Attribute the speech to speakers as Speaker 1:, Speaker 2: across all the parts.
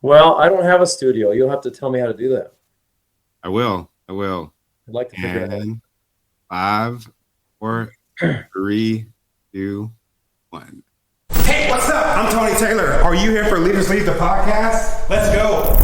Speaker 1: Well, I don't have a studio. You'll have to tell me how to do that.
Speaker 2: I will.
Speaker 1: I'd like to figure it out.
Speaker 2: And 5, 4, 3, 2, 1.
Speaker 3: Hey, what's up? I'm Tony Taylor. Are you here for Leaders Lead the podcast? Let's go.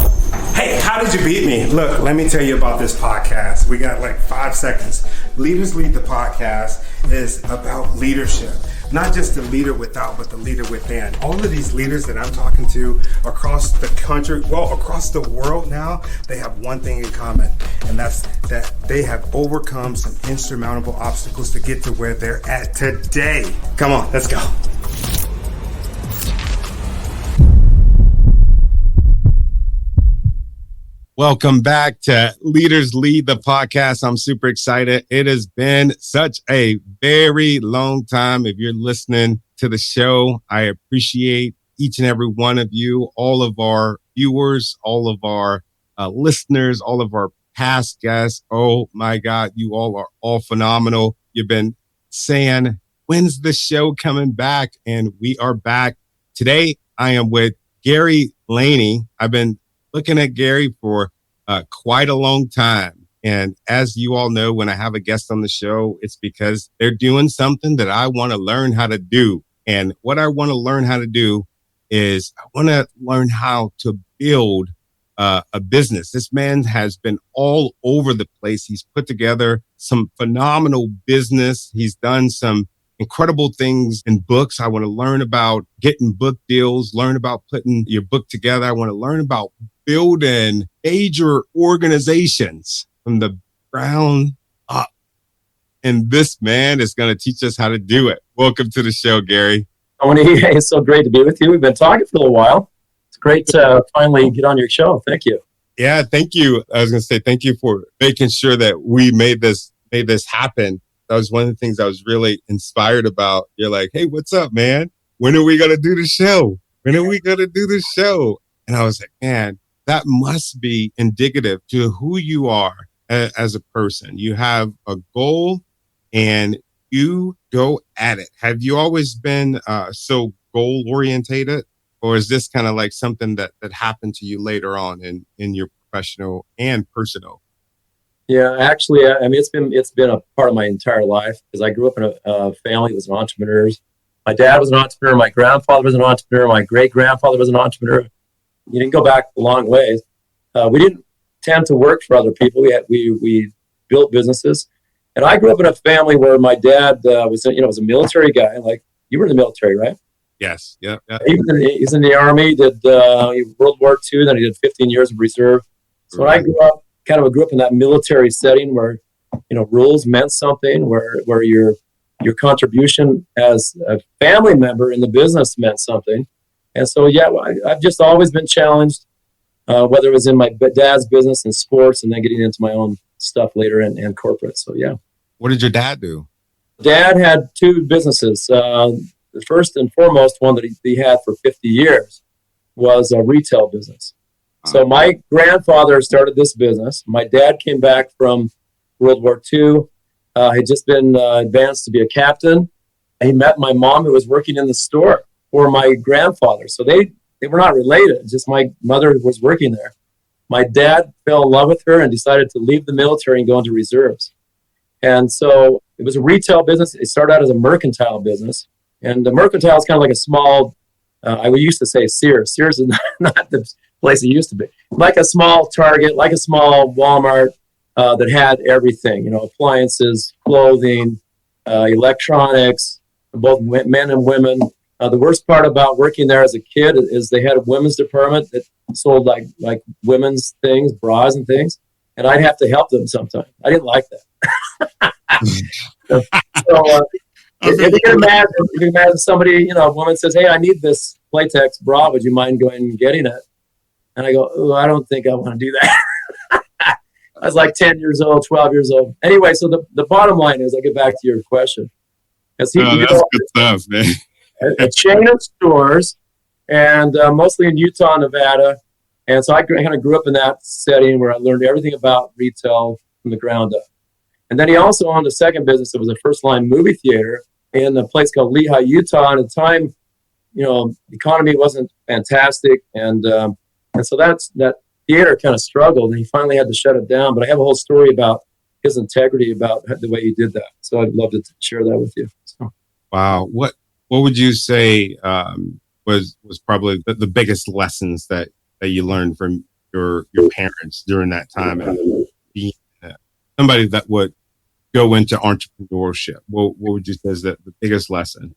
Speaker 3: Hey, how did you beat me? Look, let me tell you about this podcast. We got like 5 seconds. Leaders Lead the podcast is about leadership. Not just the leader without, but the leader within. All of these leaders that I'm talking to across the country, well, across the world now, they have one thing in common, and that's that they have overcome some insurmountable obstacles to get to where they're at today. Come on, let's go.
Speaker 2: Welcome back to Leaders Lead the podcast. I'm super excited. It has been such a very long time. If you're listening to the show, I appreciate each and every one of you, all of our viewers, all of our listeners, all of our past guests. Oh my God, you all are all phenomenal. You've been saying, when's the show coming back? And we are back. Today, I am with Gary Laney. I've been looking at Gary for quite a long time. And as you all know, when I have a guest on the show, it's because they're doing something that I want to learn how to do. And what I want to learn how to do is I want to learn how to build a business. This man has been all over the place. He's put together some phenomenal business. He's done some incredible things in books. I want to learn about getting book deals, learn about putting your book together. I want to learn about building major organizations from the ground up. And this man is going to teach us how to do it. Welcome to the show, Gary.
Speaker 1: Tony, it's so great to be with you. We've been talking for a little while. It's great to finally get on your show. Thank you.
Speaker 2: Yeah, thank you. I was going to say thank you for making sure that we made this happen. That was one of the things I was really inspired about. You're like, hey, what's up, man? When are we going to do the show? And I was like, man, that must be indicative to who you are as a person. You have a goal and you go at it. Have you always been so goal orientated, or is this kind of like something that happened to you later on in your professional and personal?
Speaker 1: Yeah, actually, I mean, it's been a part of my entire life because I grew up in a family that was entrepreneurs. My dad was an entrepreneur. My grandfather was an entrepreneur. My great-grandfather was an entrepreneur. You didn't go back a long ways. We didn't tend to work for other people. We built businesses, and I grew up in a family where my dad was a military guy. Like you were in the military, right?
Speaker 2: Yes. Yeah.
Speaker 1: He's in the Army. Did World War II. Then he did 15 years of reserve. So when I grew up in that military setting where rules meant something, where your contribution as a family member in the business meant something. And so, I've just always been challenged, whether it was in my dad's business and sports and then getting into my own stuff later and corporate. So, yeah.
Speaker 2: What did your dad do?
Speaker 1: Dad had 2 businesses. The first and foremost one that he had for 50 years was a retail business. So my grandfather started this business. My dad came back from World War II. Had just been advanced to be a captain. He met my mom, who was working in the store for my grandfather. So they were not related. Just my mother was working there. My dad fell in love with her and decided to leave the military and go into reserves. And so it was a retail business. It started out as a mercantile business. And the mercantile is kind of like a small, I used to say Sears. Sears is not the place it used to be. Like a small Target, like a small Walmart that had everything, appliances, clothing, electronics, both men and women. The worst part about working there as a kid is they had a women's department that sold like women's things, bras and things, and I'd have to help them sometimes. I didn't like that. If you can imagine somebody, a woman says, "Hey, I need this Playtex bra. Would you mind going and getting it?" And I go, "Oh, I don't think I want to do that." I was like 10 years old, 12 years old. Anyway, so the bottom line is, I'll get back to your question.
Speaker 2: That's good stuff, man.
Speaker 1: A chain of stores, and mostly in Utah, Nevada. And so I kind of grew up in that setting where I learned everything about retail from the ground up. And then he also owned a second business that was a first-line movie theater in a place called Lehi, Utah. And at the time, the economy wasn't fantastic. And And so that theater kind of struggled, and he finally had to shut it down. But I have a whole story about his integrity, about the way he did that. So I'd love to share that with you. So.
Speaker 2: Wow. What would you say was probably the biggest lessons that you learned from your parents during that time, and being somebody that would go into entrepreneurship? What would you say is the biggest lesson?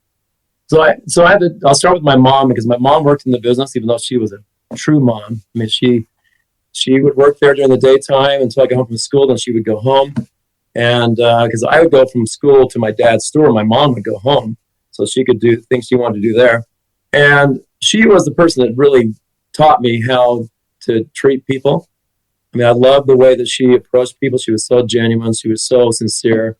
Speaker 1: So I'll start with my mom, because my mom worked in the business, even though she was a true mom. I mean, she would work there during the daytime until I got home from school. Then she would go home, and because I would go from school to my dad's store, my mom would go home so she could do things she wanted to do there. And she was the person that really taught me how to treat people. I mean, I loved the way that she approached people. She was so genuine. She was so sincere,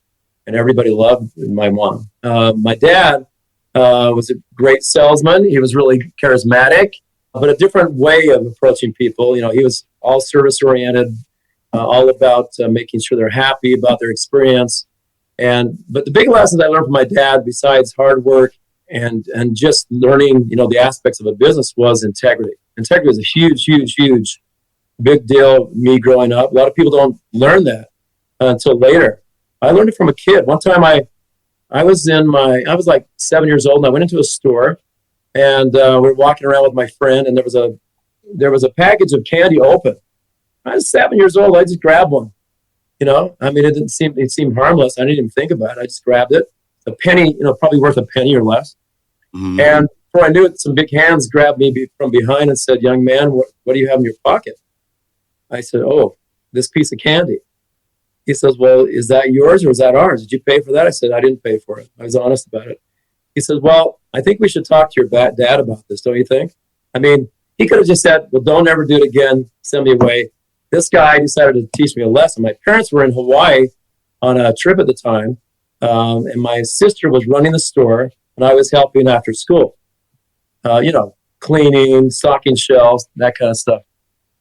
Speaker 1: and everybody loved my mom. My dad was a great salesman. He was really charismatic, but a different way of approaching people. You know, he was all service oriented, all about making sure they're happy about their experience. But the big lessons I learned from my dad, besides hard work and just learning, you know, the aspects of a business, was integrity. Integrity was a huge, big deal. Me growing up, a lot of people don't learn that until later. I learned it from a kid. One time I was like 7 years old, and I went into a store, and we were walking around with my friend, and there was a package of candy open. I was 7 years old. I just grabbed one. You know, I mean, it seemed harmless. I didn't even think about it. I just grabbed it. A penny, you know, probably worth a penny or less. Mm-hmm. And before I knew it, some big hands grabbed me from behind and said, "Young man, what do you have in your pocket?" I said, "Oh, this piece of candy." He says, "Well, is that yours or is that ours? Did you pay for that?" I said, "I didn't pay for it." I was honest about it. He says, "Well, I think we should talk to your dad about this, don't you think?" I mean, he could have just said, "Well, don't ever do it again. Send me away." This guy decided to teach me a lesson. My parents were in Hawaii on a trip at the time, and my sister was running the store, and I was helping after school. You know, cleaning, stocking shelves, that kind of stuff.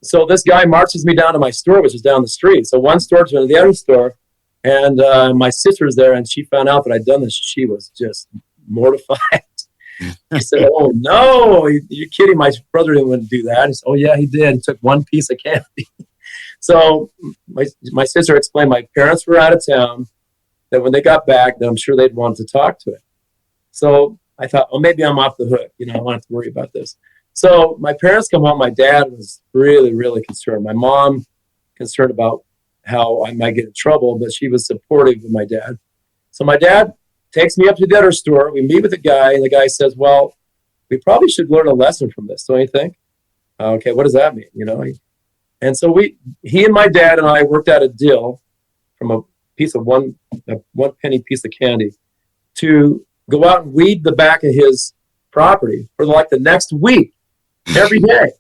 Speaker 1: So this guy marches me down to my store, which is down the street. So one store to the other store, and my sister's there, and she found out that I'd done this. She was just mortified. He said, "Oh, no, you're kidding. My brother wouldn't do that." He said, "Oh, yeah, he did. He took one piece of candy." So my sister explained my parents were out of town, that when they got back, that I'm sure they'd want to talk to him. So I thought, oh, maybe I'm off the hook. You know, I don't have to worry about this. So my parents come home. My dad was really, really concerned. My mom concerned about how I might get in trouble, but she was supportive of my dad. So my dad takes me up to the other store. We meet with the guy, and the guy says, "Well, we probably should learn a lesson from this, don't you think?" Okay, what does that mean? You know, and so he and my dad and I worked out a deal from a piece of one penny piece of candy to go out and weed the back of his property for like the next week, every day.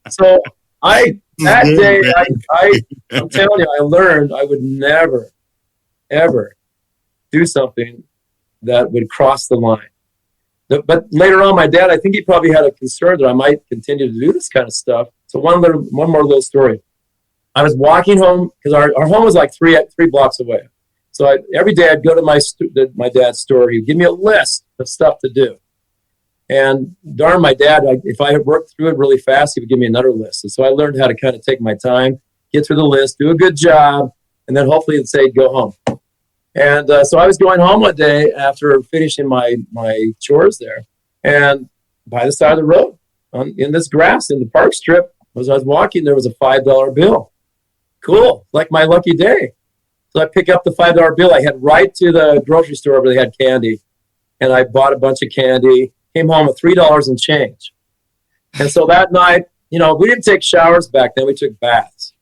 Speaker 1: So I'm telling you, I learned I would never, ever do something that would cross the line. But later on, my dad, I think he probably had a concern that I might continue to do this kind of stuff. So one more little story. I was walking home, because our home was like three blocks away. So every day I'd go to my dad's store. He'd give me a list of stuff to do. And darn my dad, if I had worked through it really fast, he would give me another list. And so I learned how to kind of take my time, get through the list, do a good job, and then hopefully it'd say, "Go home." And so I was going home one day after finishing my chores there, and by the side of the road, in this grass in the park strip, as I was walking, there was a $5 bill. Cool, like my lucky day. So I pick up the $5 bill. I head right to the grocery store where they had candy, and I bought a bunch of candy. Came home with $3 and change. And so that night, you know, we didn't take showers back then. We took baths.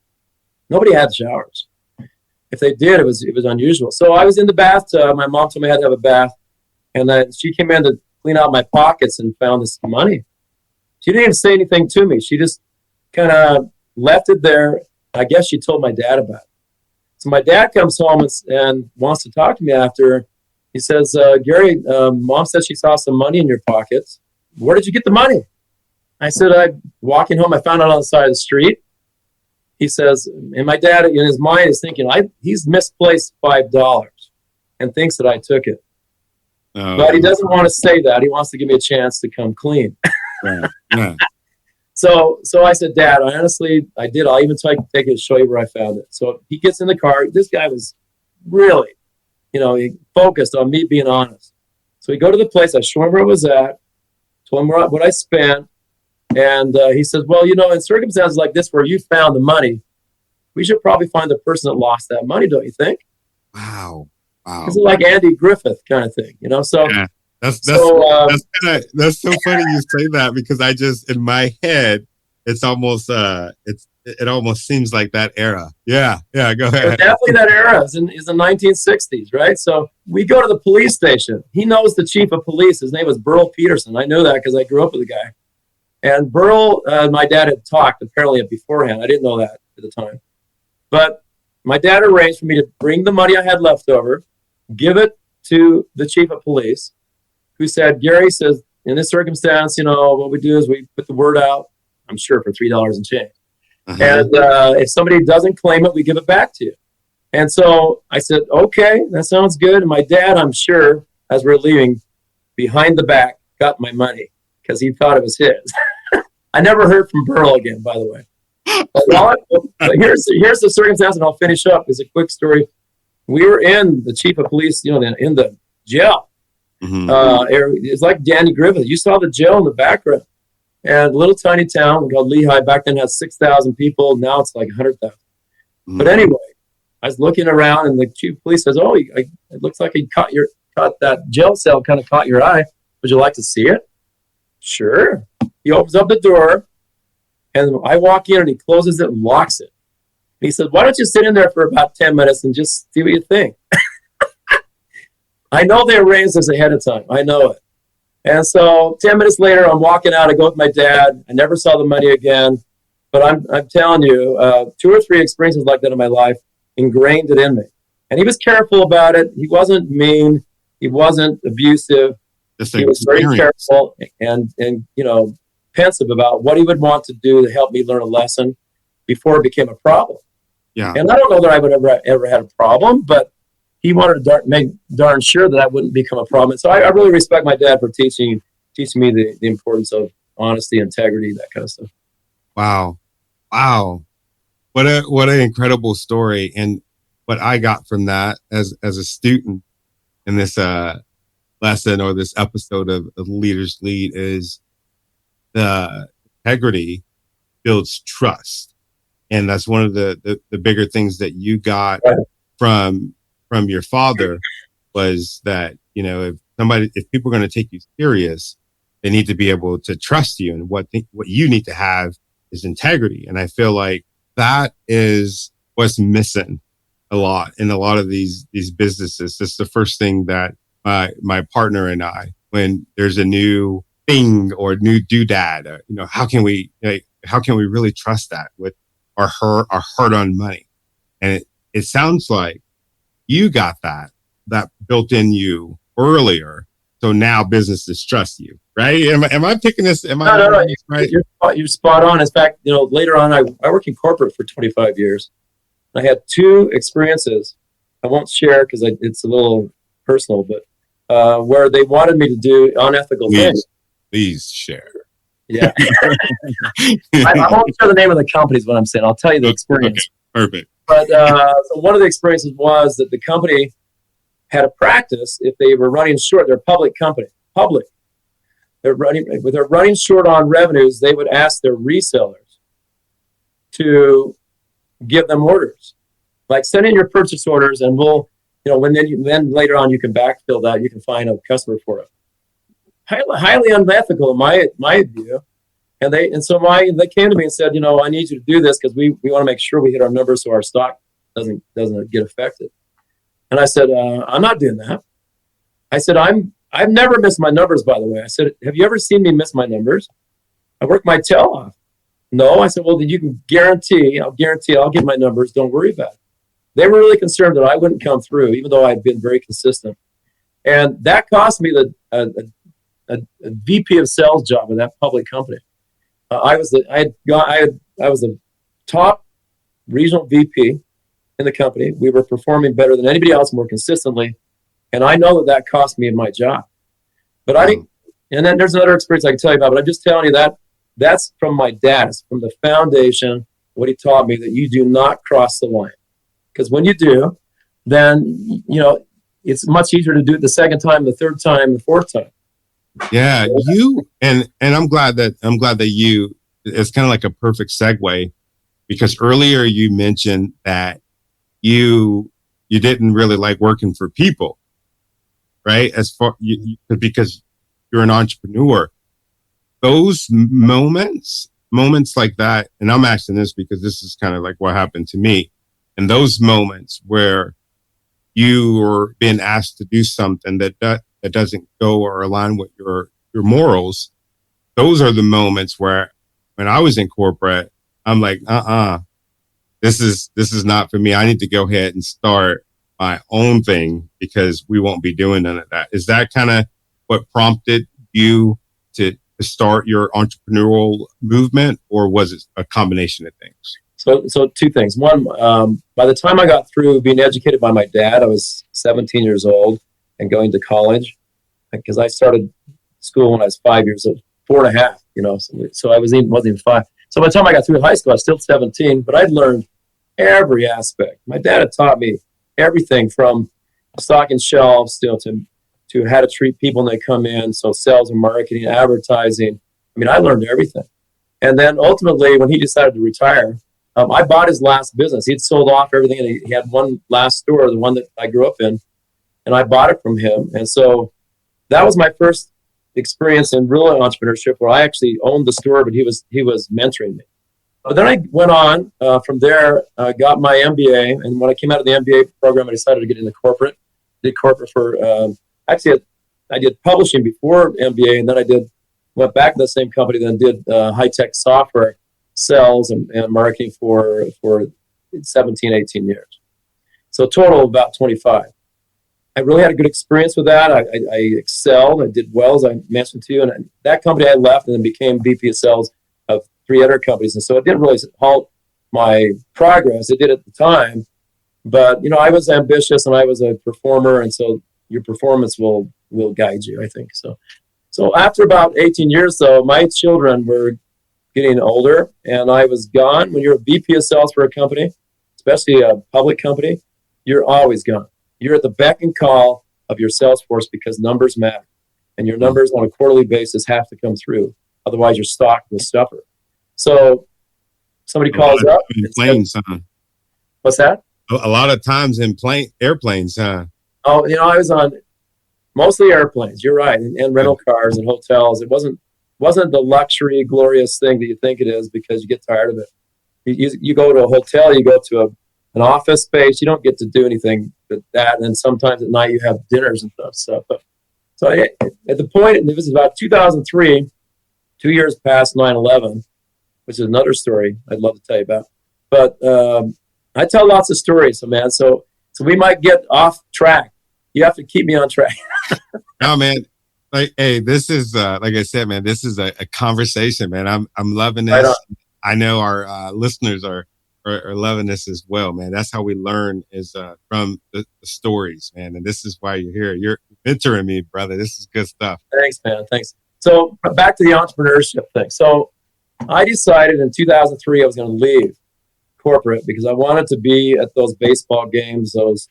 Speaker 1: Nobody had showers. If they did, it was unusual. So I was in the bathtub. My mom told me I had to have a bath. And then she came in to clean out my pockets and found this money. She didn't even say anything to me. She just kind of left it there. I guess she told my dad about it. So my dad comes home and wants to talk to me after. He says, "Gary, Mom said she saw some money in your pockets. Where did you get the money?" I said, "I'm walking home. I found it on the side of the street." He says, and my dad in his mind is thinking, he's misplaced $5 and thinks that I took it. But he doesn't want to say that. He wants to give me a chance to come clean.
Speaker 2: Yeah.
Speaker 1: So I said, Dad, I did. I'll even take it to show you where I found it. So he gets in the car. This guy was really, he focused on me being honest. So we go to the place. I show him where it was at, told him what I spent. And he says, well, in circumstances like this where you found the money, we should probably find the person that lost that money, don't you think?
Speaker 2: Wow.
Speaker 1: It's like Andy Griffith kind of thing, So
Speaker 2: yeah. That's so funny you say that, because I just, in my head, it's almost it almost seems like that era. Yeah, go ahead.
Speaker 1: Definitely that era is in the 1960s, right? So we go to the police station. He knows the chief of police. His name was Burl Peterson. I knew that because I grew up with the guy. And Burl, my dad had talked apparently beforehand. I didn't know that at the time. But my dad arranged for me to bring the money I had left over, give it to the chief of police, who said, Gary says, in this circumstance, what we do is we put the word out, I'm sure for $3 and change. Uh-huh. And if somebody doesn't claim it, we give it back to you. And so I said, okay, that sounds good. And my dad, I'm sure, as we're leaving, behind the back, got my money because he thought it was his. I never heard from Burl again, by the way. But here's the circumstance, and I'll finish up. It's a quick story. We were in the chief of police, in the jail. Mm-hmm. It's like Danny Griffith. You saw the jail in the background. And a little tiny town called Lehigh back then had 6,000 people. Now it's like 100,000. Mm-hmm. But anyway, I was looking around, and the chief of police says, it looks like he caught that jail cell kind of caught your eye. Would you like to see it? Sure. He opens up the door, and I walk in, and he closes it and locks it. And he said, why don't you sit in there for about 10 minutes and just see what you think? I know they arranged this ahead of time. I know it. And so 10 minutes later, I'm walking out. I go with my dad. I never saw the money again. But I'm telling you, 2 or 3 experiences like that in my life ingrained it in me. And he was careful about it. He wasn't mean. He wasn't abusive. He was very careful and pensive about what he would want to do to help me learn a lesson before it became a problem. Yeah. And I don't know that I would ever had a problem, but he wanted to make darn sure that wouldn't become a problem. And so I really respect my dad for teaching me the importance of honesty, integrity, that kind of stuff.
Speaker 2: Wow. What an incredible story. And what I got from that as a student in this lesson or this episode of Leaders Lead is the integrity builds trust. And that's one of the bigger things that you got from your father was that, if people are going to take you serious, they need to be able to trust you. And what you need to have is integrity. And I feel like that is what's missing a lot in a lot of these businesses. That's the first thing that my partner and I, when there's a new thing or new doodad, how can we really trust that with our hard-earned money? And it sounds like you got that built in you earlier. So now businesses trust you, right? Am I picking this? No. Right?
Speaker 1: You're spot on. In fact, later on, I worked in corporate for 25 years. I had 2 experiences. I won't share because it's a little personal, but where they wanted me to do unethical things.
Speaker 2: Please share.
Speaker 1: Yeah. I won't share the name of the company is what I'm saying. I'll tell you the experience.
Speaker 2: Okay, perfect.
Speaker 1: But so one of the experiences was that the company had a practice if they were running short. They're a public company. They're running short on revenues. They would ask their resellers to give them orders, like send in your purchase orders, and we'll, then later on you can backfill that. You can find a customer for it. Highly unethical in my view. And they came to me and said, I need you to do this because we want to make sure we hit our numbers so our stock doesn't get affected. And I said, I'm not doing that. I said, I've never missed my numbers, by the way. I said, have you ever seen me miss my numbers? I work my tail off. No. I said, well, then you can guarantee I'll get my numbers. Don't worry about it. They were really concerned that I wouldn't come through, even though I'd been very consistent. And that cost me a VP of sales job in that public company. I was a top regional VP in the company. We were performing better than anybody else, more consistently, and I know that cost me my job. But I didn't. And then there's another experience I can tell you about. But I'm just telling you that's from my dad. It's from the foundation, what he taught me, that you do not cross the line. Because when you do, then, you know, it's much easier to do it the second time, the third time, the fourth time.
Speaker 2: Yeah, and I'm glad that you, it's kind of like a perfect segue, because earlier you mentioned that you didn't really like working for people, right? As far because you're an entrepreneur. Those moments like that, and I'm asking this because this is kind of like what happened to me. And those moments where you were being asked to do something that doesn't go or align with your morals, those are the moments where, when I was in corporate, I'm like, this is not for me. I need to go ahead and start my own thing, because we won't be doing none of that. Is that kind of what prompted you to start your entrepreneurial movement, or was it a combination of things?
Speaker 1: So two things. One, by the time I got through being educated by my dad, I was 17 years old and going to college, because I started school when I was 5 years old, 4.5, you know, so I wasn't even 5. So by the time I got through high school, I was still 17, but I'd learned every aspect. My dad had taught me everything from stocking shelves to how to treat people when they come in. So sales and marketing, advertising. I mean, I learned everything. And then ultimately, when he decided to retire, I bought his last business. He'd sold off everything, and he had one last store, the one that I grew up in, and I bought it from him. And so that was my first experience in real entrepreneurship, where I actually owned the store, but he was mentoring me. But then I went on from there, got my MBA, and when I came out of the MBA program, I decided to get into corporate. Did corporate for actually I did publishing before MBA, and then went back to the same company, then did high tech software sales and marketing for 17, 18 years. So total about 25. I really had a good experience with that. I excelled. I did well, as I mentioned to you. And that company I left and then became VP of sales of 3 other companies. And so it didn't really halt my progress. It did at the time. But, you know, I was ambitious and I was a performer. And so your performance will guide you, I think. So after about 18 years, though, my children were getting older and I was gone. When you're a VP of sales for a company, especially a public company, you're always gone. You're at the beck and call of your sales force, because numbers matter. And your numbers on a quarterly basis have to come through. Otherwise, your stock will suffer. So somebody calls up.
Speaker 2: Planes, huh?
Speaker 1: What's that?
Speaker 2: A lot of times in airplanes, huh?
Speaker 1: Oh, you know, I was on mostly airplanes. You're right. And rental cars and hotels. It wasn't the luxury, glorious thing that you think it is, because you get tired of it. You go to a hotel, you go to an office space, you don't get to do anything but that. And sometimes at night you have dinners and stuff. But so at the point, it was about 2003, 2 years past 9/11, which is another story I'd love to tell you about. But I tell lots of stories, so we might get off track. You have to keep me on track.
Speaker 2: No, man. Like, hey, this is like I said, man. This is a conversation, man. I'm loving this. Right, I know our listeners are loving this as well, man. That's how we learn, is from the stories, man. And this is why you're here. You're mentoring me, brother. This is good stuff.
Speaker 1: Thanks, man. Thanks. So back to the entrepreneurship thing. So I decided in 2003 I was going to leave corporate, because I wanted to be at those baseball games, those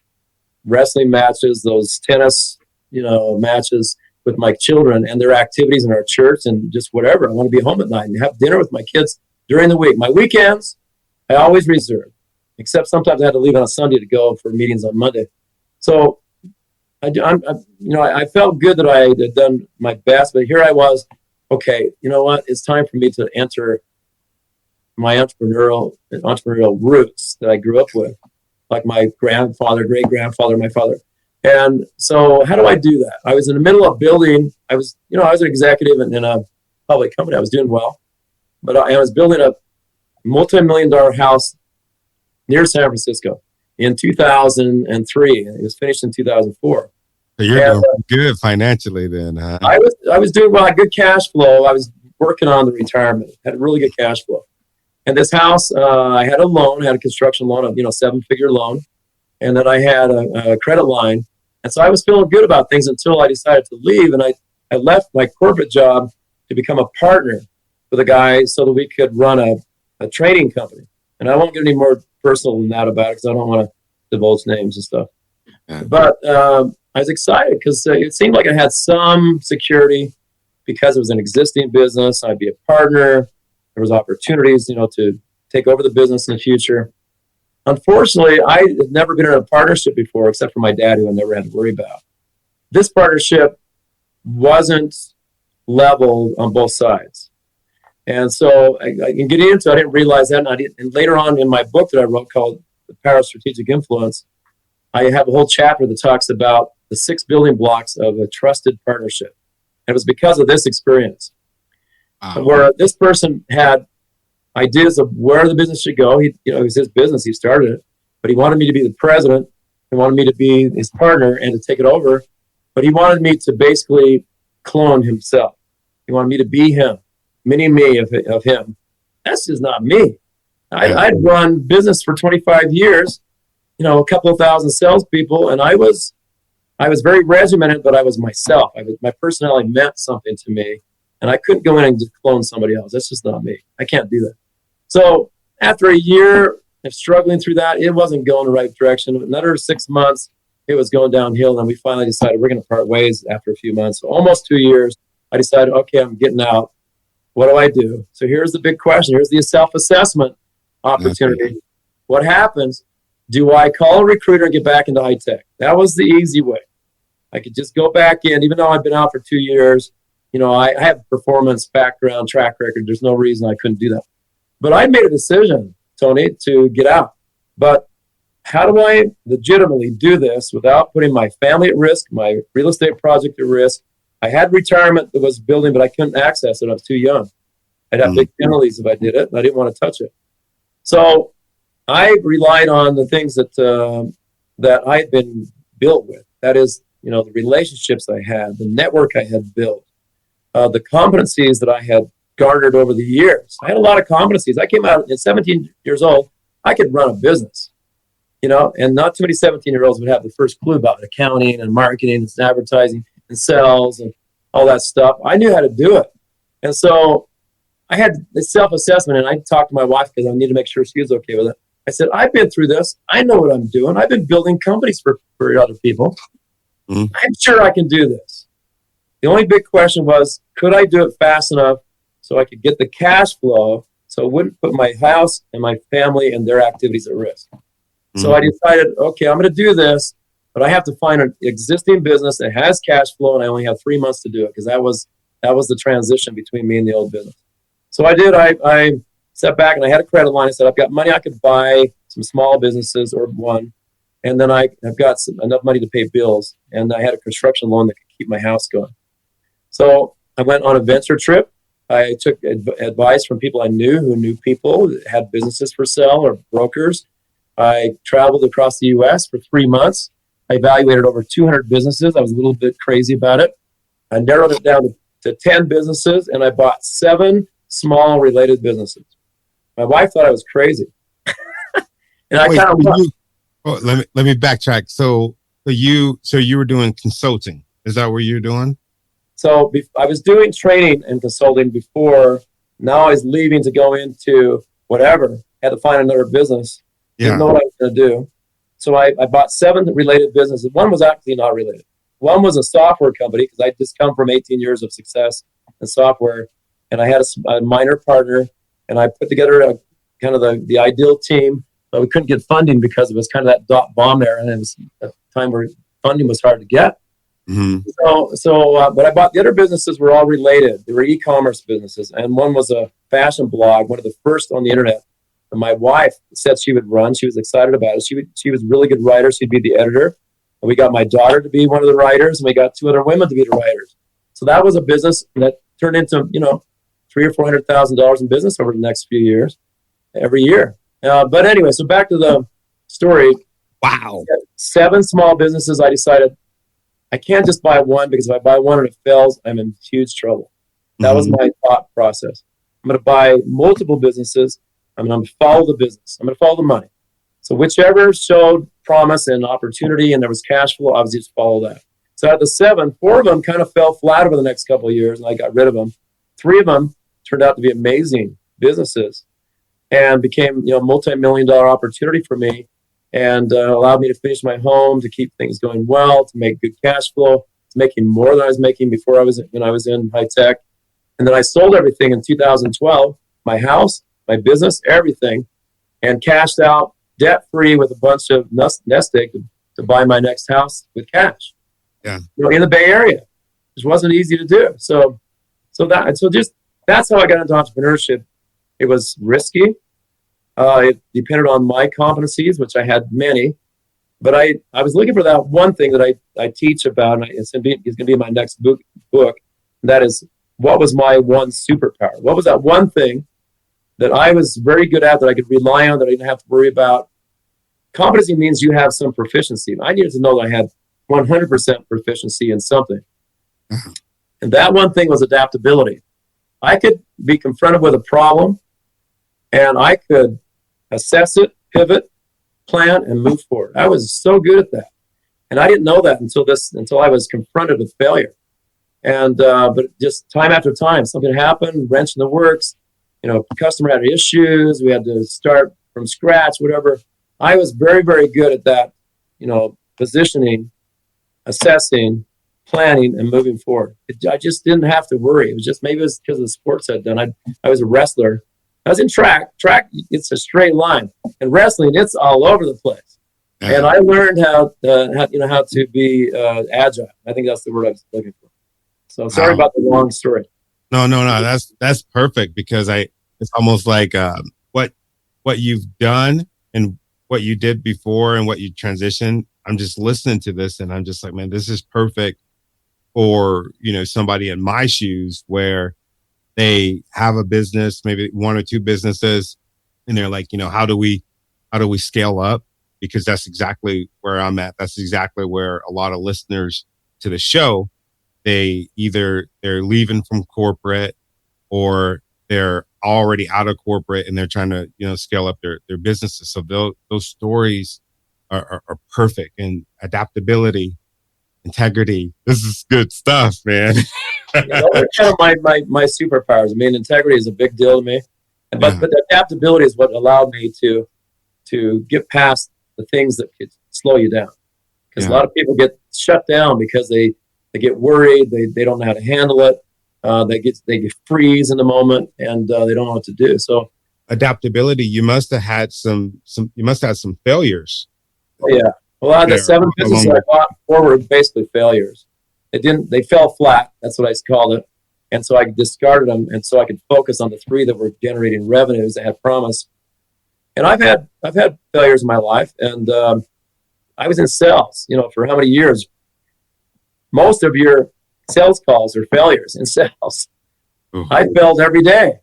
Speaker 1: wrestling matches, those tennis, matches with my children and their activities in our church and just whatever. I want to be home at night and have dinner with my kids during the week. My weekends, I always reserve, except sometimes I had to leave on a Sunday to go for meetings on Monday. So I felt good that I had done my best, but here I was. Okay, you know what? It's time for me to enter my entrepreneurial roots that I grew up with, like my grandfather, great grandfather, my father. And so, how do I do that? I was in the middle of building. I was an executive in a public company. I was doing well, but I was building a multi-million-dollar house near San Francisco in 2003, and it was finished in 2004.
Speaker 2: So you're doing good financially then, huh?
Speaker 1: I was doing well. I had good cash flow. I was working on the retirement. Had a really good cash flow. And this house, I had a loan, I had a construction loan, a 7-figure loan, and then I had a credit line. And so I was feeling good about things until I decided to leave, and I left my corporate job to become a partner with a guy so that we could run a training company. And I won't get any more personal than that about it because I don't want to divulge names and stuff. Yeah. But I was excited because it seemed like I had some security because it was an existing business. I'd be a partner. There was opportunities, to take over the business in the future. Unfortunately, I had never been in a partnership before, except for my dad, who I never had to worry about. This partnership wasn't leveled on both sides. And so I can get into it. I didn't realize that. And later on in my book that I wrote called The Power of Strategic Influence, I have a whole chapter that talks about the 6 building blocks of a trusted partnership. And it was because of this experience where this person had ideas of where the business should go. It was his business. He started it, but he wanted me to be the president. He wanted me to be his partner and to take it over. But he wanted me to basically clone himself. He wanted me to be him, mini me of him. That's just not me. I'd run business for 25 years, a couple of thousand salespeople, and I was very regimented, but I was myself. My personality meant something to me, and I couldn't go in and just clone somebody else. That's just not me. I can't do that. So after a year of struggling through that, it wasn't going the right direction. Another 6 months, it was going downhill, and we finally decided we're going to part ways after a few months. So almost 2 years, I decided, okay, I'm getting out. What do I do? So here's the big question. Here's the self-assessment opportunity. What happens? Do I call a recruiter and get back into high tech? That was the easy way. I could just go back in, even though I've been out for 2 years. I have performance background, track record. There's no reason I couldn't do that. But I made a decision, Tony, to get out. But how do I legitimately do this without putting my family at risk, my real estate project at risk? I had retirement that was building, but I couldn't access it. I was too young. I'd have big penalties if I did it, and I didn't want to touch it. So I relied on the things that I had been built with. That is, the relationships I had, the network I had built, the competencies that I had garnered over the years. I had a lot of competencies. I came out at 17 years old. I could run a business, and not too many 17-year-olds would have the first clue about accounting and marketing and advertising and sales and all that stuff. I knew how to do it. And so I had the self-assessment, and I talked to my wife because I needed to make sure she was okay with it. I said, I've been through this. I know what I'm doing. I've been building companies for other people. I'm sure I can do this. The only big question was, could I do it fast enough so I could get the cash flow so it wouldn't put my house and my family and their activities at risk? So I decided, okay, I'm going to do this, but I have to find an existing business that has cash flow, and I only have 3 months to do it because that was the transition between me and the old business. So I did. I sat back and I had a credit line. I said, I've got money. I could buy some small businesses or one. And then I've got enough money to pay bills. And I had a construction loan that could keep my house going. So I went on a venture trip. I took advice from people I knew who knew people that had businesses for sale or brokers. I traveled across the U.S. for 3 months. I evaluated over 200 businesses. I was a little bit crazy about it. I narrowed it down to 10 businesses, and I bought 7 small related businesses. My wife thought I was crazy. And I kind of
Speaker 2: let me backtrack. So you were doing consulting. Is that what you're doing?
Speaker 1: So I was doing training and consulting before. Now I was leaving to go into whatever. Had to find another business. Didn't know what I was going to do. So I bought 7 related businesses. One was actually not related. One was a software company because I just come from 18 years of success in software. And I had a minor partner, and I put together kind of the ideal team. But we couldn't get funding because it was kind of that dot bomb era, and it was a time where funding was hard to get. But I bought the other businesses were all related. They were e-commerce businesses, and one was a fashion blog, one of the first on the internet. And my wife said she would run. She was excited about it. She was a really good writer. She'd be the editor. And we got my daughter to be one of the writers, and we got 2 other women to be the writers. So that was a business that turned into $300,000 or $400,000 in business over the next few years, every year. But anyway, so back to the story.
Speaker 2: Wow.
Speaker 1: 7 small businesses. I decided I can't just buy one, because if I buy one and it fails, I'm in huge trouble. That was my thought process. I'm going to buy multiple businesses. I'm going to follow the business. I'm going to follow the money. So whichever showed promise and opportunity and there was cash flow, I was just follow that. So out of the 7, 4 of them kind of fell flat over the next couple of years, and I got rid of them. 3 of them turned out to be amazing businesses and became, multi-million-dollar opportunity for me, and allowed me to finish my home, to keep things going well, to make good cash flow. It's making more than I was making before when I was in high tech. And then I sold everything in 2012, my house, my business, everything, and cashed out debt-free with a bunch of nest egg to buy my next house with cash.
Speaker 2: Yeah.
Speaker 1: In the Bay Area, which wasn't easy to do. So that's how I got into entrepreneurship. It was risky. It depended on my competencies, which I had many, but I was looking for that one thing that I teach about, and it's going to be my next book. And that is, what was my one superpower? What was that one thing that I was very good at, that I could rely on, that I didn't have to worry about? Competency means you have some proficiency. I needed to know that I had 100% proficiency in something. And that one thing was adaptability. I could be confronted with a problem, and I could assess it, pivot, plan, and move forward. I was so good at that. And I didn't know that until I was confronted with failure. And but just time after time, something happened, wrench in the works, customer had issues, we had to start from scratch, whatever. I was very, very good at that, positioning, assessing, planning, and moving forward. I just didn't have to worry. It was just, maybe it was because of the sports I'd done. I was a wrestler. I was in track. Track, it's a straight line. And wrestling, it's all over the place. And I learned how to be agile. I think that's the word I was looking for. So sorry about the long story.
Speaker 2: No. That's perfect, because it's almost like what you've done and what you did before and what you transitioned. I'm just listening to this and I'm just like, man, this is perfect for, somebody in my shoes, where they have a business, maybe one or two businesses, and they're like, how do we scale up? Because that's exactly where I'm at. That's exactly where a lot of listeners to the show, they're leaving from corporate, or they're already out of corporate and they're trying to, scale up their businesses. So those stories are perfect. And adaptability, integrity, this is good stuff, man.
Speaker 1: Those are kind of my superpowers. I mean, integrity is a big deal to me, but adaptability is what allowed me to get past the things that could slow you down. Because a lot of people get shut down because they get worried, they don't know how to handle it. They get freeze in the moment, and they don't know what to do. So
Speaker 2: adaptability, you must have had some failures.
Speaker 1: Oh, yeah. Well, the 7 businesses I bought were basically failures. They fell flat. That's what I called it. And so I discarded them, and so I could focus on the 3 that were generating revenues I had promised. And I've had failures in my life, and I was in sales, for how many years? Most of your sales calls are failures in sales. Mm-hmm. I failed every day.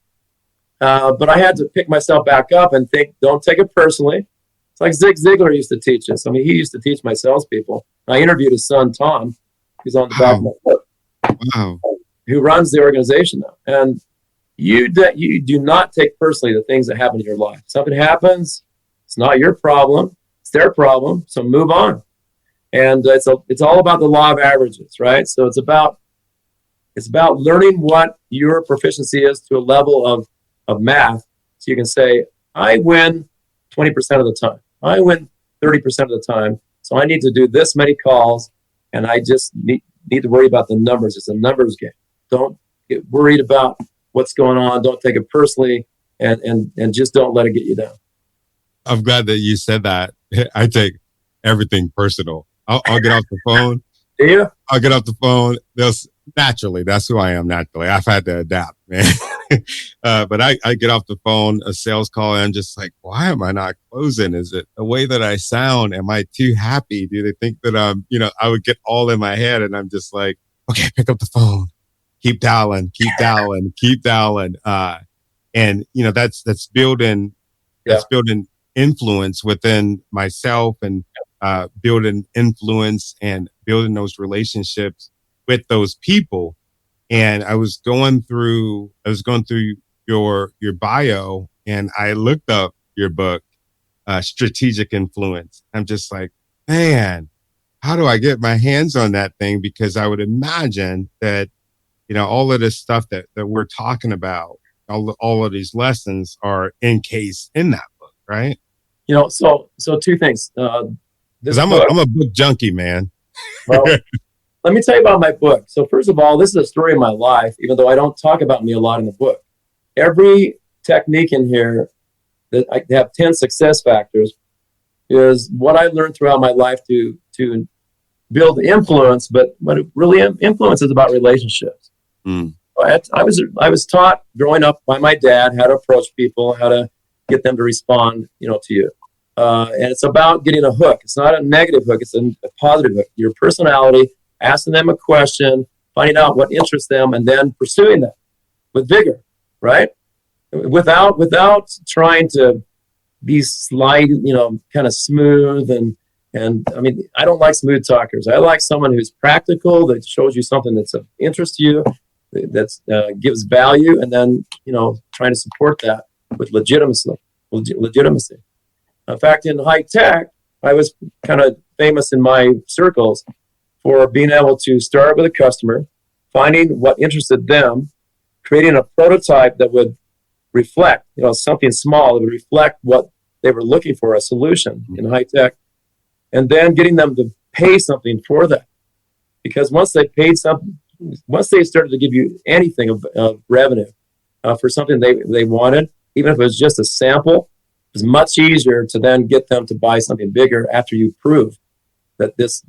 Speaker 1: But I had to pick myself back up and think, don't take it personally. It's like Zig Ziglar used to teach us. I mean, he used to teach my salespeople. I interviewed his son, Tom, who's on the back of my book, who runs the organization now. And you do not take personally the things that happen in your life. Something happens, it's not your problem, it's their problem, so move on. And it's all about the law of averages, right? So it's about learning what your proficiency is to a level of math. So you can say, I win 20% of the time. I win 30% of the time. So I need to do this many calls, and I just need to worry about the numbers. It's a numbers game. Don't get worried about what's going on. Don't take it personally, and just don't let it get you down.
Speaker 2: I'm glad that you said that. I take everything personal. I'll get off the phone.
Speaker 1: Yeah.
Speaker 2: I'll get off the phone. Naturally, that's who I am naturally. I've had to adapt, man. But I get off the phone, a sales call, and I'm just like, why am I not closing? Is it the way that I sound? Am I too happy? Do they think that I would get all in my head, and I'm just like, okay, pick up the phone. Keep dialing. And that's building influence within myself, and building influence and building those relationships with those people. And I was going through your bio, and I looked up your book, Strategic Influence. I'm just like, man, how do I get my hands on that thing? Because I would imagine that, all of this stuff that we're talking about, all of these lessons are encased in that book, right?
Speaker 1: So two things.
Speaker 2: Because I'm a book junkie, man.
Speaker 1: Well, let me tell you about my book. So first of all, this is a story of my life, even though I don't talk about me a lot in the book. Every technique in here that I have 10 success factors is what I learned throughout my life to build influence, but what it really influence is about relationships. I was taught growing up by my dad how to approach people, how to get them to respond, to you. And it's about getting a hook. It's not a negative hook. It's a positive hook. Your personality, asking them a question, finding out what interests them, and then pursuing them with vigor, right? Without trying to be slight, kind of smooth. And I mean, I don't like smooth talkers. I like someone who's practical, that shows you something that's of interest to you, that gives value, and then, trying to support that with legitimacy. In fact, in high tech, I was kind of famous in my circles for being able to start with a customer, finding what interested them, creating a prototype that would reflect, something small that would reflect what they were looking for, a solution in high tech, and then getting them to pay something for that. Because once they started to give you anything of revenue for something they wanted, even if it was just a sample, it was much easier to then get them to buy something bigger after you prove that this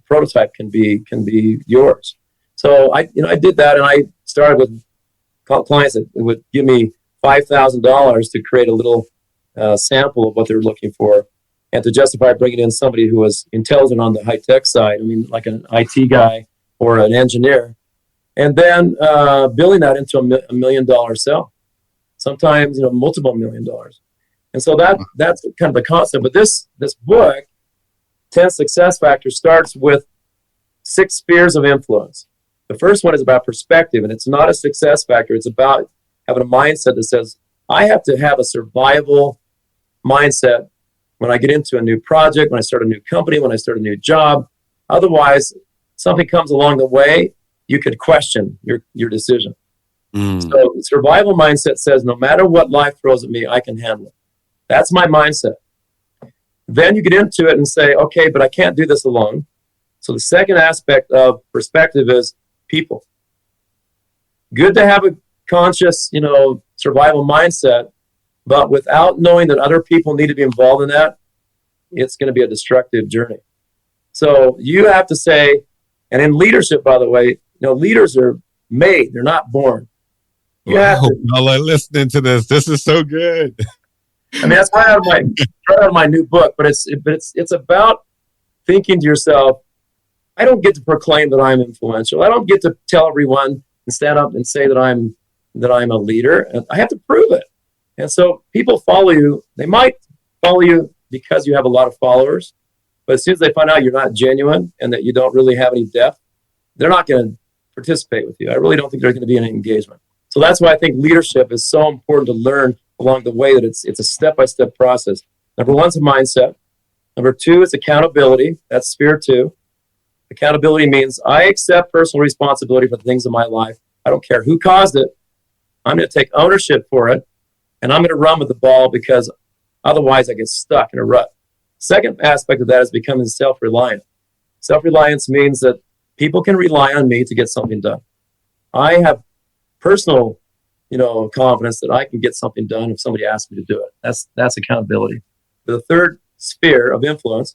Speaker 1: prototype can be yours. So I did that, and I started with clients that would give me $5,000 to create a little sample of what they were looking for, and to justify bringing in somebody who was intelligent on the high tech side. I mean, like an IT guy or an engineer, and then building that into a $1 million sale. Sometimes, multiple $1 million. And so that's kind of the concept. But this book, 10 Success Factors, starts with 6 spheres of influence. The first one is about perspective, and it's not a success factor. It's about having a mindset that says, I have to have a survival mindset when I get into a new project, when I start a new company, when I start a new job. Otherwise, something comes along the way, you could question your decision. So the survival mindset says, no matter what life throws at me, I can handle it. That's my mindset. Then you get into it and say, okay, but I can't do this alone. So the second aspect of perspective is people. Good to have a conscious, survival mindset, but without knowing that other people need to be involved in that, it's going to be a destructive journey. So you have to say, and in leadership, by the way, leaders are made, they're not born.
Speaker 2: Wow, y'all are listening to this. This is so good.
Speaker 1: I mean, that's right out of my new book, but it's about thinking to yourself, I don't get to proclaim that I'm influential. I don't get to tell everyone and stand up and say that I'm a leader. I have to prove it. And so people follow you. They might follow you because you have a lot of followers, but as soon as they find out you're not genuine and that you don't really have any depth, they're not going to participate with you. I really don't think there's going to be any engagement. So that's why I think leadership is so important to learn along the way, that it's a step-by-step process. Number 1 is a mindset. Number 2 is accountability. That's sphere 2. Accountability means I accept personal responsibility for the things in my life. I don't care who caused it. I'm going to take ownership for it, and I'm going to run with the ball, because otherwise I get stuck in a rut. Second aspect of that is becoming self-reliant. Self-reliance means that people can rely on me to get something done. I have personal, confidence that I can get something done if somebody asks me to do it. That's accountability. The third sphere of influence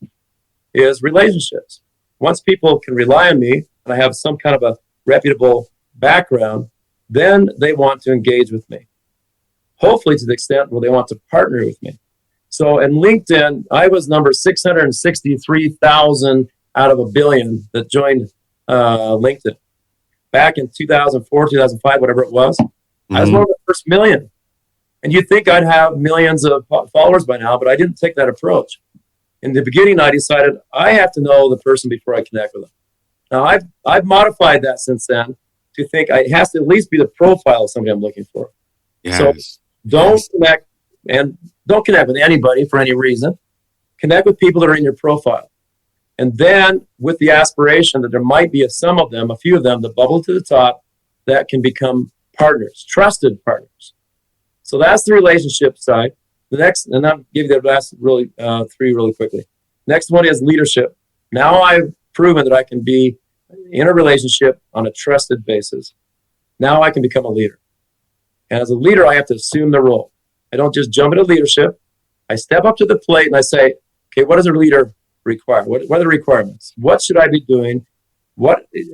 Speaker 1: is relationships. Once people can rely on me and I have some kind of a reputable background, then they want to engage with me. Hopefully to the extent where they want to partner with me. So in LinkedIn, I was number 663,000 out of 1 billion that joined LinkedIn. Back in 2004, 2005, whatever it was, I was one of the first million. And you'd think I'd have millions of followers by now, but I didn't take that approach. In the beginning, I decided I have to know the person before I connect with them. Now, I've modified that since then to think it has to at least be the profile of somebody I'm looking for. Yes. So don't connect with anybody for any reason. Connect with people that are in your profile. And then with the aspiration that there might be a few of them that bubble to the top that can become partners, trusted partners. So that's the relationship side. The next, and I'll give you the last really three really quickly. Next one is leadership. Now I've proven that I can be in a relationship on a trusted basis. Now I can become a leader. And as a leader, I have to assume the role. I don't just jump into leadership. I step up to the plate and I say, okay, what does a leader require? What are the requirements? What should I be doing?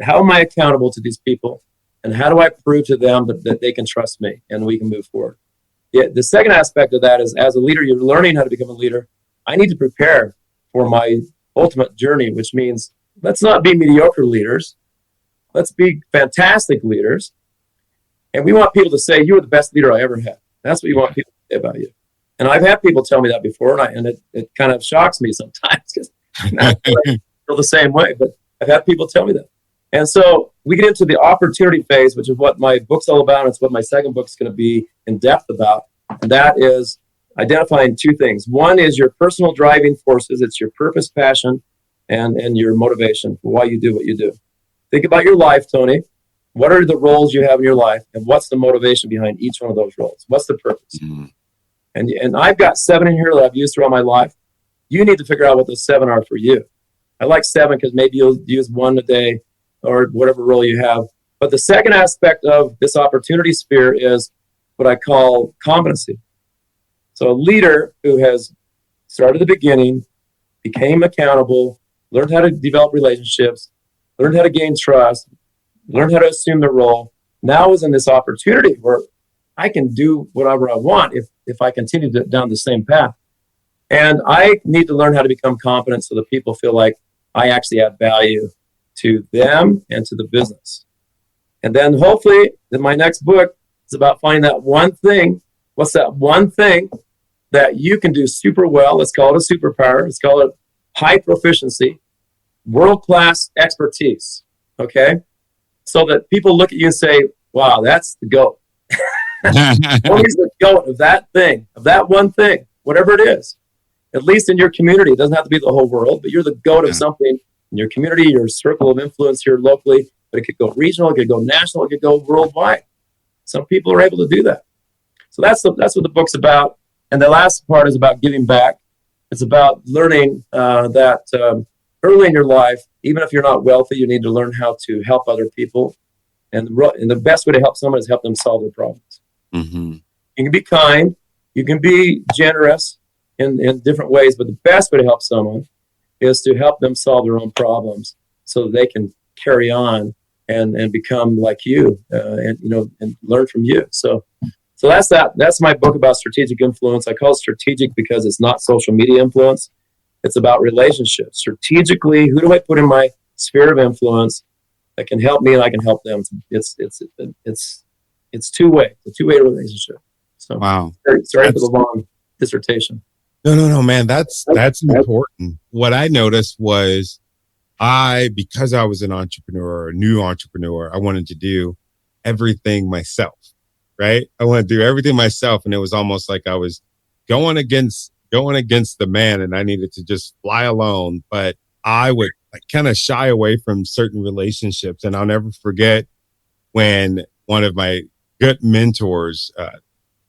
Speaker 1: How am I accountable to these people? And how do I prove to them that they can trust me and we can move forward? Yeah, the second aspect of that is, as a leader, you're learning how to become a leader. I need to prepare for my ultimate journey, which means let's not be mediocre leaders. Let's be fantastic leaders. And we want people to say, you were the best leader I ever had. That's what you want people to say about you. And I've had people tell me that before, and it kind of shocks me sometimes because I feel the same way. But I've had people tell me that. And so we get into the opportunity phase, which is what my book's all about. It's what my second book's going to be in depth about. And that is identifying two things. One is your personal driving forces. It's your purpose, passion, and your motivation for why you do what you do. Think about your life, Tony. What are the roles you have in your life, and what's the motivation behind each one of those roles? What's the purpose? Mm-hmm. And I've got 7 in here that I've used throughout my life. You need to figure out what those 7 are for you. I like 7 because maybe you'll use 1 a day or whatever role you have. But the second aspect of this opportunity sphere is what I call competency. So a leader who has started at the beginning, became accountable, learned how to develop relationships, learned how to gain trust, learned how to assume the role, now is in this opportunity where I can do whatever I want if I continue down the same path. And I need to learn how to become competent so that people feel like I actually add value to them and to the business. And then hopefully in my next book is about finding that one thing. What's that one thing that you can do super well? Let's call it a superpower. Let's call it high proficiency, world-class expertise, okay? So that people look at you and say, wow, that's the GOAT. Tony's the GOAT of that thing, of that one thing, whatever it is. At least in your community. It doesn't have to be the whole world, but you're the GOAT of something in your community, your circle of influence here locally, but it could go regional, it could go national, it could go worldwide. Some people are able to do that. So that's what the book's about. And the last part is about giving back. It's about learning that early in your life, even if you're not wealthy, you need to learn how to help other people. And the best way to help someone is help them solve their problems. Mm-hmm. You can be kind, you can be generous in different ways, but the best way to help someone is to help them solve their own problems so they can carry on and become like you and learn from you. So that's that. That's my book about strategic influence. I call it strategic because it's not social media influence. It's about relationships. Strategically, who do I put in my sphere of influence that can help me and I can help them? It's two-way. It's a two-way relationship. So
Speaker 2: wow.
Speaker 1: Sorry for the long dissertation.
Speaker 2: No, man, that's important. What I noticed was because I was an entrepreneur, a new entrepreneur, I wanted to do everything myself, right? I wanted to do everything myself. And it was almost like I was going against the man and I needed to just fly alone. But I would kind of shy away from certain relationships. And I'll never forget when one of my good mentors,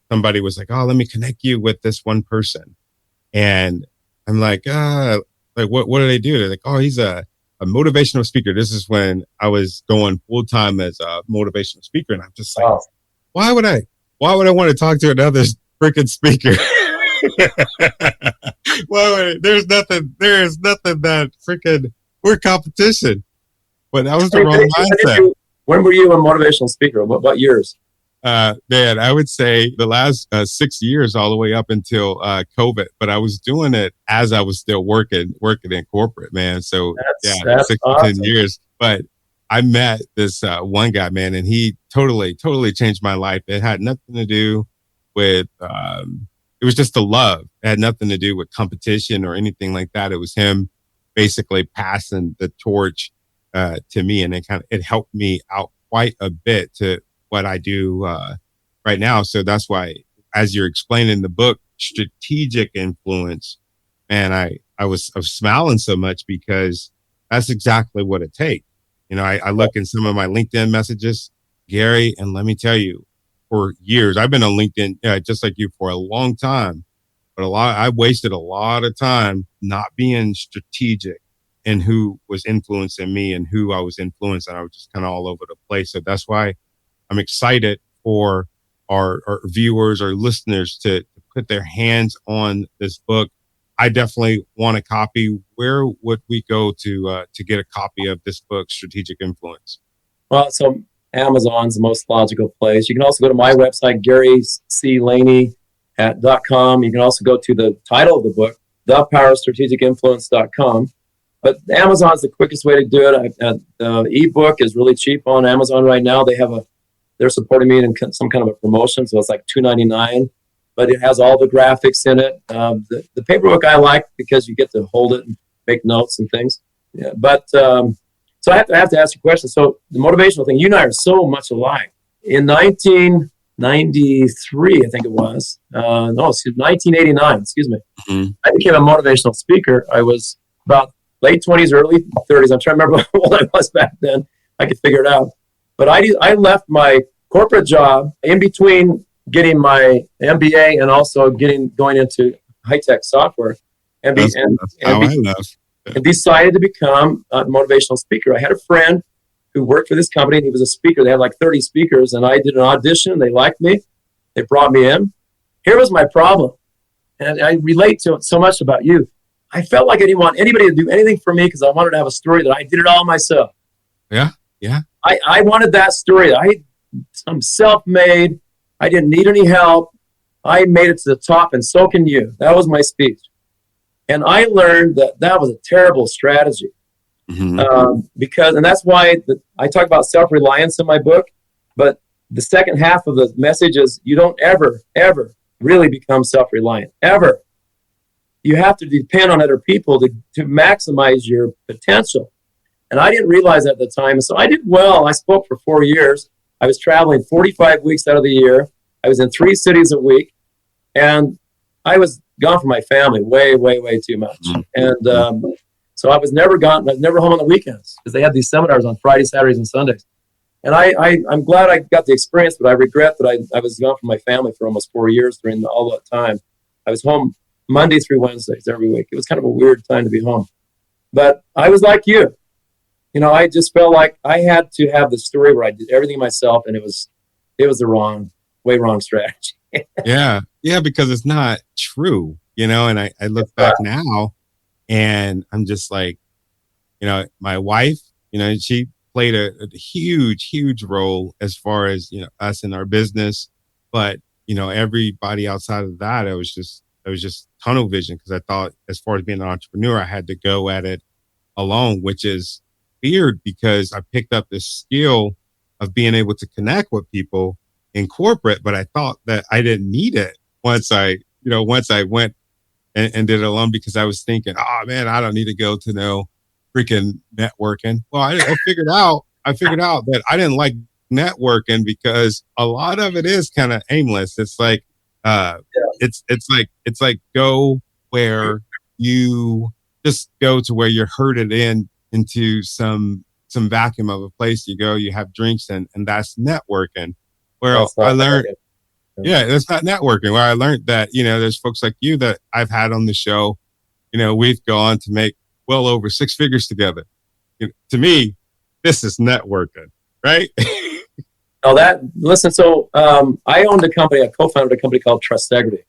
Speaker 2: somebody was like, oh, let me connect you with this one person. And I'm like, what do they do? They're like, oh, he's a motivational speaker. This is when I was going full time as a motivational speaker. And I'm just like, why would I want to talk to another freaking speaker? There's nothing that freaking, we're competition. But that was the wrong mindset.
Speaker 1: When were you a motivational speaker? What years?
Speaker 2: Man, I would say the last 6 years, all the way up until COVID. But I was doing it as I was still working in corporate, man. So that's 6 to 10 years. But I met this one guy, man, and he totally changed my life. It had nothing to do with it was just the love. It had nothing to do with competition or anything like that. It was him basically passing the torch to me, and it helped me out quite a bit to what I do right now. So that's why, as you're explaining the book, strategic influence, man, I was smiling so much because that's exactly what it takes. I look in some of my LinkedIn messages, Gary, and let me tell you, for years. I've been on LinkedIn, just like you, for a long time. But I wasted a lot of time not being strategic in who was influencing me and who I was influenced. And I was just kind of all over the place. So that's why I'm excited for our viewers or listeners to put their hands on this book. I definitely want a copy. Where would we go to get a copy of this book, Strategic Influence?
Speaker 1: Well, so Amazon's the most logical place. You can also go to my website, GaryCLaney.com. You can also go to the title of the book, thepowerofstrategicinfluence.com. But Amazon's the quickest way to do it. The ebook is really cheap on Amazon right now. They're supporting me in some kind of a promotion, so it's like $2.99. But it has all the graphics in it. The paperwork I like because you get to hold it and make notes and things. Yeah, but so I have to ask you a question. So the motivational thing, you and I are so much alike. In 1993, I think it was. 1989. Excuse me. Mm-hmm. I became a motivational speaker. I was about late 20s, early 30s. I'm trying to remember how old I was back then. I could figure it out. But I left my corporate job in between getting my MBA and also going into high-tech software and decided to become a motivational speaker. I had a friend who worked for this company, and he was a speaker. They had like 30 speakers, and I did an audition. They liked me. They brought me in. Here was my problem, and I relate to it so much about you. I felt like I didn't want anybody to do anything for me because I wanted to have a story that I did it all myself.
Speaker 2: Yeah.
Speaker 1: I wanted that story. I'm self-made. I didn't need any help. I made it to the top, and so can you. That was my speech. And I learned that was a terrible strategy. Mm-hmm. And that's why I talk about self-reliance in my book. But the second half of the message is you don't ever, ever really become self-reliant. Ever. You have to depend on other people to maximize your potential. And I didn't realize that at the time. And so I did well. I spoke for 4 years. I was traveling 45 weeks out of the year. I was in 3 cities a week. And I was gone from my family way, way, way too much. And so I was never gone. I was never home on the weekends because they had these seminars on Fridays, Saturdays, and Sundays. And I'm glad I got the experience, but I regret that I was gone from my family for almost 4 years during all that time. I was home Monday through Wednesdays every week. It was kind of a weird time to be home. But I was like you. I just felt like I had to have the story where I did everything myself, and it was the wrong strategy.
Speaker 2: Yeah, because it's not true, and I look back now, and I'm just like, my wife, she played a huge, huge role as far as, us in our business. But, everybody outside of that, it was just tunnel vision because I thought as far as being an entrepreneur, I had to go at it alone, which is weird because I picked up this skill of being able to connect with people in corporate, but I thought that I didn't need it once I went and did it alone because I was thinking, oh man, I don't need to go to no freaking networking. Well, I figured out that I didn't like networking because a lot of it is kind of aimless. It's like, it's like go where you just go to where you're herded into some vacuum of a place. You go, you have drinks and that's networking. Where I learned, that's not networking. Where I learned that, there's folks like you that I've had on the show, we've gone to make well over 6 figures together. To me, this is networking, right?
Speaker 1: So I owned a company, I co-founded a company called Trustegrity.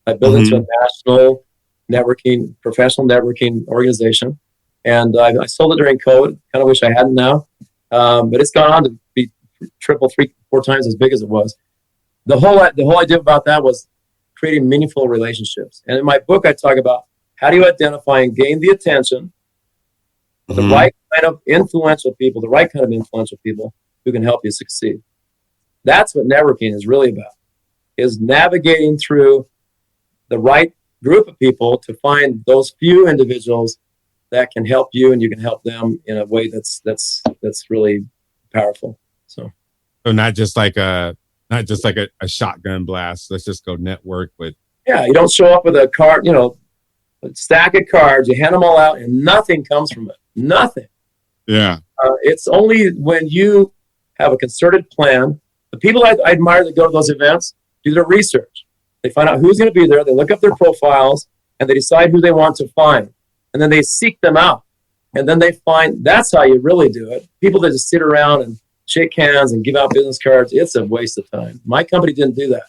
Speaker 1: I built into a national networking, professional networking organization. And I sold it during COVID. Kind of wish I hadn't now. But it's gone on to be triple, 3-4 times as big as it was. The whole idea about that was creating meaningful relationships. And in my book, I talk about how do you identify and gain the attention of the right kind of influential people who can help you succeed. That's what networking is really about, is navigating through the right group of people to find those few individuals that can help you and you can help them in a way that's really powerful. So
Speaker 2: not just like a shotgun blast. Let's just go network with.
Speaker 1: Yeah, you don't show up with a card, a stack of cards. You hand them all out, and nothing comes from it. Nothing.
Speaker 2: Yeah.
Speaker 1: It's only when you have a concerted plan The people I admire that go to those events do their research. They find out who's going to be there. They look up their profiles and they decide who they want to find. And then they seek them out. And then they find that's how you really do it. People that just sit around and shake hands and give out business cards, it's a waste of time. My company didn't do that.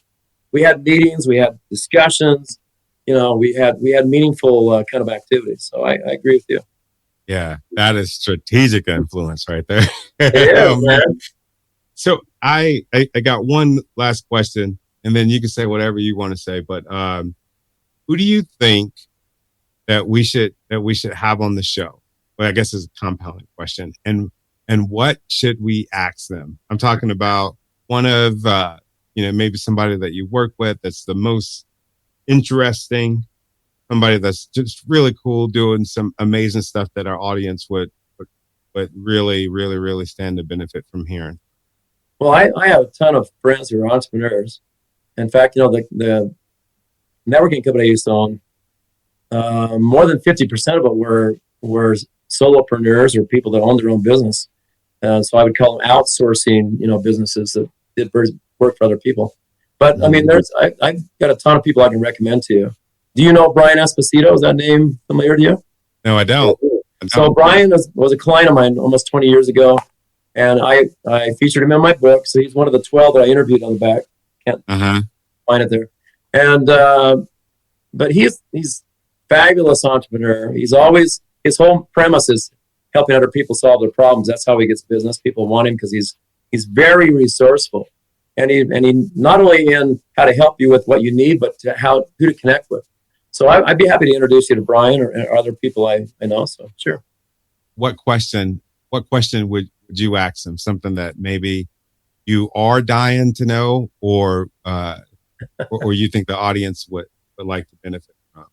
Speaker 1: We had meetings, we had discussions, we had meaningful kind of activities. So I agree with you.
Speaker 2: Yeah, that is strategic influence right there.
Speaker 1: Yeah, man.
Speaker 2: So I got one last question, and then you can say whatever you want to say. But who do you think that we should have on the show? Well, I guess it's a compounding question. And what should we ask them? I'm talking about one of maybe somebody that you work with that's the most interesting, somebody that's just really cool, doing some amazing stuff that our audience would really, really, really stand to benefit from hearing.
Speaker 1: Well, I have a ton of friends who are entrepreneurs. In fact, the networking company I used to own, more than 50% of it were solopreneurs or people that own their own business. So I would call them outsourcing, businesses that did work for other people. But I mean, I've got a ton of people I can recommend to you. Do you know Brian Esposito? Is that name familiar to you?
Speaker 2: No, I don't.
Speaker 1: So Brian was a client of mine almost 20 years ago, and I featured him in my book. So he's one of the 12 that I interviewed on the back. Can't find it there. And but he's fabulous entrepreneur. His whole premise is helping other people solve their problems. That's how he gets business. People want him because he's very resourceful, and he not only in how to help you with what you need, but who to connect with. So I'd be happy to introduce you to Brian or other people I know. So sure.
Speaker 2: What question would you ask them? Something that maybe you are dying to know, or you think the audience would like to benefit from?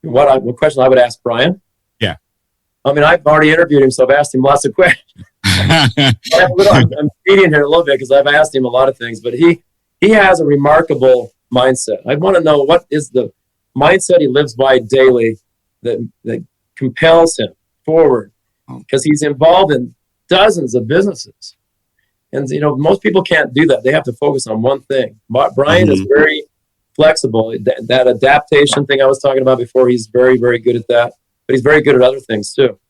Speaker 1: What question I would ask Brian?
Speaker 2: Yeah.
Speaker 1: I mean, I've already interviewed him, so I've asked him lots of questions. I'm feeding here a little bit because I've asked him a lot of things, but he has a remarkable mindset. I want to know what is the mindset he lives by daily that compels him forward, because he's involved in dozens of businesses. And, most people can't do that. They have to focus on one thing. Brian is very flexible. That adaptation thing I was talking about before, he's very, very good at that. But he's very good at other things too.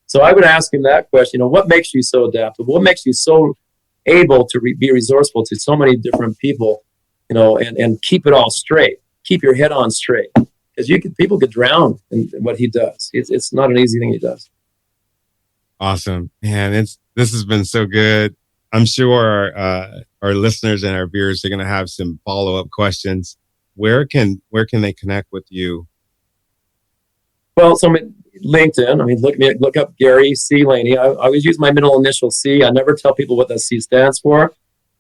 Speaker 1: So I would ask him that question, what makes you so adaptable? What makes you so able to be resourceful to so many different people, and keep it all straight, keep your head on straight? Because people could drown in what he does. It's not an easy thing he does.
Speaker 2: Awesome, man. This has been so good. I'm sure our listeners and our viewers are going to have some follow-up questions. Where can they connect with you?
Speaker 1: Well, so LinkedIn. I mean, look up Gary C. Laney. I always use my middle initial C. I never tell people what that C stands for,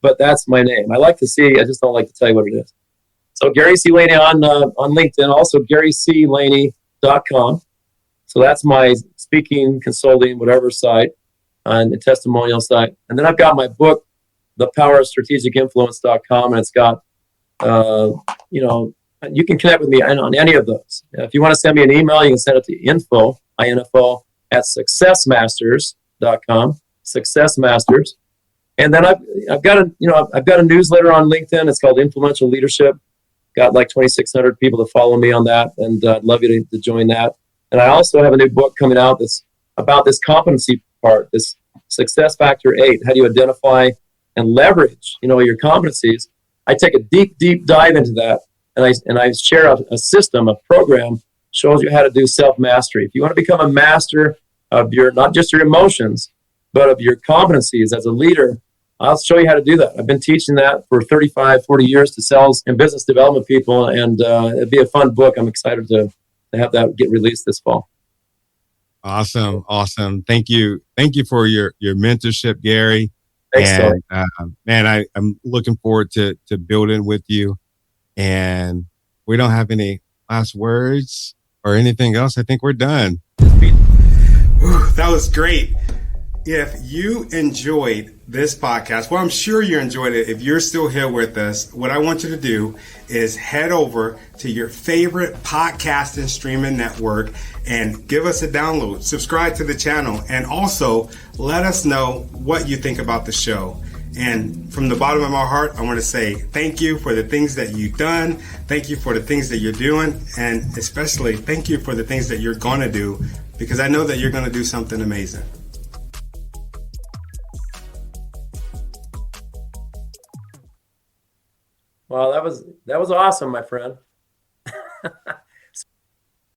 Speaker 1: but that's my name. I like to see. I just don't like to tell you what it is. So Gary C. Laney on LinkedIn. Also GaryCLaney.com. So that's my speaking, consulting, whatever site, and the testimonial site. And then I've got my book, The Power of Strategic Influence.com, and it's got you can connect with me on any of those. If you want to send me an email, you can send it to info at successmasters.com. Successmasters. And then I've got a newsletter on LinkedIn. It's called Influential Leadership. Got like 2,600 people that follow me on that, and I'd love you to join that. And I also have a new book coming out that's about this competency part, this Success Factor 8. How do you identify and leverage, your competencies? I take a deep, deep dive into that. And I share a system, a program, shows you how to do self-mastery. If you want to become a master of not just your emotions, but of your competencies as a leader, I'll show you how to do that. I've been teaching that for 35, 40 years to sales and business development people, and it'd be a fun book. I'm excited to have that get released this fall.
Speaker 2: Awesome. Thank you for your mentorship, Gary.
Speaker 1: Thanks,
Speaker 2: and man, I'm looking forward to building with you. And we don't have any last words or anything else. I think we're done.
Speaker 3: That was great. If you enjoyed this podcast, well, I'm sure you enjoyed it. If you're still here with us, what I want you to do is head over to your favorite podcast and streaming network and give us a download. Subscribe to the channel, and also let us know what you think about the show. And from the bottom of my heart, I want to say thank you for the things that you've done. Thank you for the things that you're doing. And especially thank you for the things that you're going to do, because I know that you're going to do something amazing.
Speaker 1: Well, that was awesome, my friend.